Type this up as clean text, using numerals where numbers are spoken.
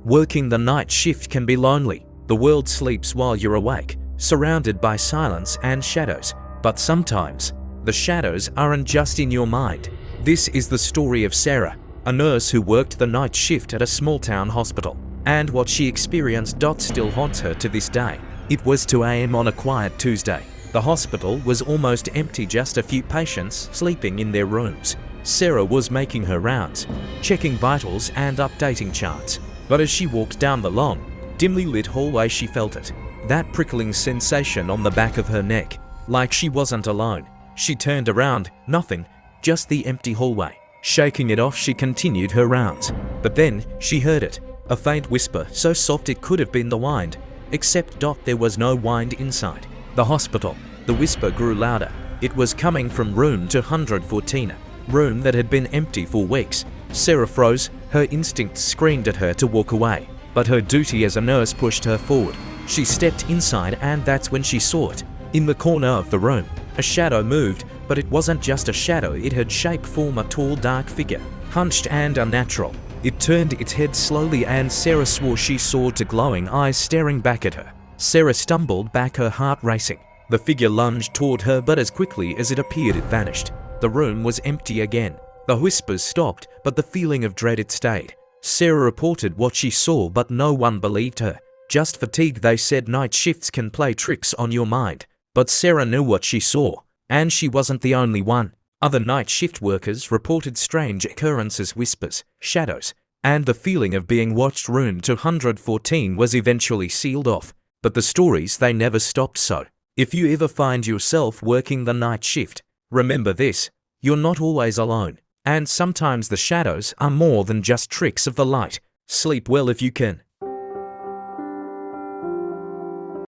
Working the night shift can be lonely. The world sleeps while you're awake, surrounded by silence and shadows. But sometimes, the shadows aren't just in your mind. This is the story of Sarah, a nurse who worked the night shift at a small-town hospital. And what she experienced still haunts her to this day. It was 2 a.m. on a quiet Tuesday. The hospital was almost empty, just a few patients sleeping in their rooms. Sarah was making her rounds, checking vitals and updating charts. But as she walked down the long, dimly lit hallway, she felt it. That prickling sensation on the back of her neck, like she wasn't alone. She turned around, nothing, just the empty hallway. Shaking it off, she continued her rounds. But then she heard it, a faint whisper, so soft it could have been the wind. Except there was no wind inside the hospital. The whisper grew louder. It was coming from room 214, a room that had been empty for weeks. Sarah froze. Her instincts screamed at her to walk away, but her duty as a nurse pushed her forward. She stepped inside, and that's when she saw it. In the corner of the room, a shadow moved, but it wasn't just a shadow. It had shape form, a tall, dark figure, hunched and unnatural. It turned its head slowly, and Sarah swore she saw two glowing eyes staring back at her. Sarah stumbled back, her heart racing. The figure lunged toward her, but as quickly as it appeared, it vanished. The room was empty again. The whispers stopped, but the feeling of dread, it stayed. Sarah reported what she saw, but no one believed her. Just fatigue, they said. Night shifts can play tricks on your mind. But Sarah knew what she saw, and she wasn't the only one. Other night shift workers reported strange occurrences, whispers, shadows, and the feeling of being watched. Room 214 was eventually sealed off, but the stories, they never stopped. So, if you ever find yourself working the night shift, remember this: you're not always alone. And sometimes the shadows are more than just tricks of the light. Sleep well if you can.